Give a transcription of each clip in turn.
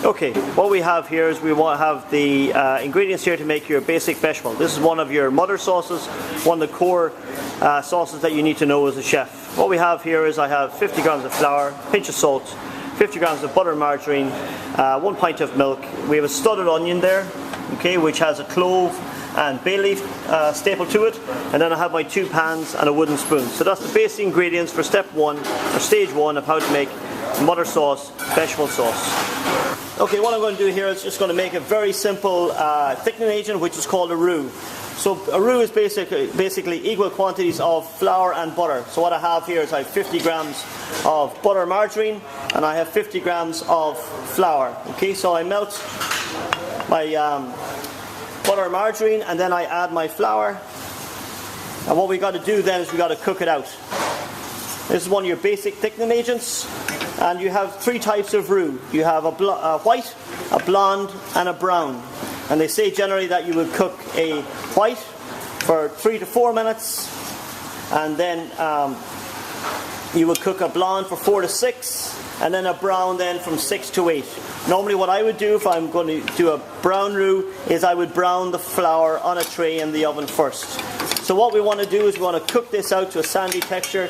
Okay, what we have here is we want to have the ingredients here to make your basic bechamel. This is one of your mother sauces, one of the core sauces that you need to know as a chef. What we have here is I have 50 grams of flour, pinch of salt, 50 grams of butter and margarine, 1 pint of milk. We have a studded onion there, okay, which has a clove and bay leaf staple to it, and then I have my 2 pans and a wooden spoon. So that's the basic ingredients for step 1 or stage 1 of how to make mother sauce, bechamel sauce. Okay, what I'm going to do here is just going to make a very simple thickening agent, which is called a roux. So a roux is basically equal quantities of flour and butter. So what I have here is I have 50 grams of butter margarine and I have 50 grams of flour. Okay, so I melt my butter margarine and then I add my flour. And what we got to do then is we got to cook it out. This is one of your basic thickening agents. And you have 3 types of roux. You have a white, a blonde, and a brown. And they say generally that you would cook a white for 3 to 4 minutes, and then you would cook a blonde for 4 to 6, and then a brown then from 6 to 8. Normally what I would do if I'm going to do a brown roux is I would brown the flour on a tray in the oven first. So what we want to do is we want to cook this out to a sandy texture.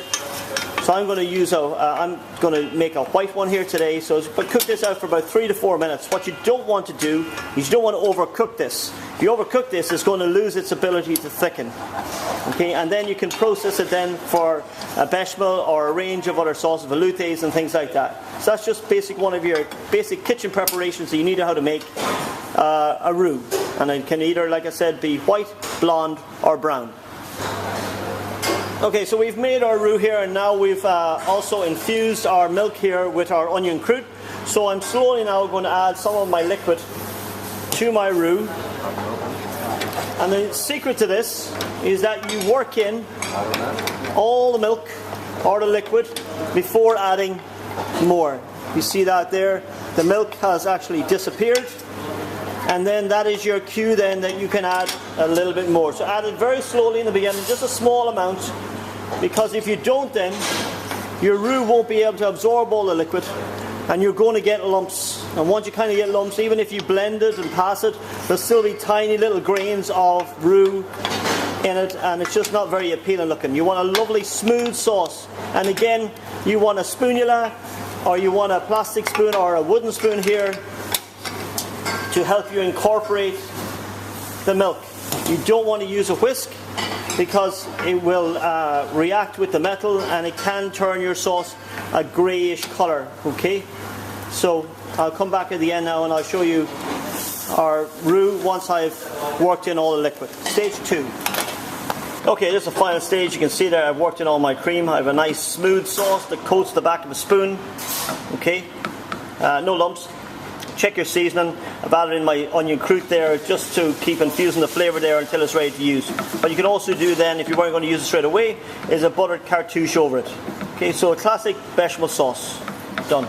So I'm going to make a white one here today. So cook this out for about 3 to 4 minutes. What you don't want to do is you don't want to overcook this. If you overcook this, it's going to lose its ability to thicken. Okay, and then you can process it then for a bechamel or a range of other sauces, veloutés and things like that. So that's just one of your basic kitchen preparations that you need to know how to make a roux. And it can either, like I said, be white, blonde, or brown. Okay, so we've made our roux here, and now we've also infused our milk here with our onion croûte. So I'm slowly now going to add some of my liquid to my roux. And the secret to this is that you work in all the milk or the liquid before adding more. You see that there? The milk has actually disappeared. And then that is your cue then that you can add a little bit more. So add it very slowly in the beginning, just a small amount, because if you don't then, your roux won't be able to absorb all the liquid and you're going to get lumps. And once you kind of get lumps, even if you blend it and pass it, there'll still be tiny little grains of roux in it, and it's just not very appealing looking. You want a lovely smooth sauce. And again, you want a spoonula, or you want a plastic spoon or a wooden spoon here to help you incorporate the milk. You don't want to use a whisk because it will react with the metal and it can turn your sauce a greyish colour. Okay, so I'll come back at the end now and I'll show you our roux once I've worked in all the liquid. Stage 2. Okay, this is the final stage. You can see there I've worked in all my cream. I have a nice smooth sauce that coats the back of a spoon. Okay, no lumps. Check your seasoning. I've added in my onion croûte there just to keep infusing the flavour there until it's ready to use. What you can also do then, if you weren't going to use it straight away, is a buttered cartouche over it. Okay, so a classic bechamel sauce. Done.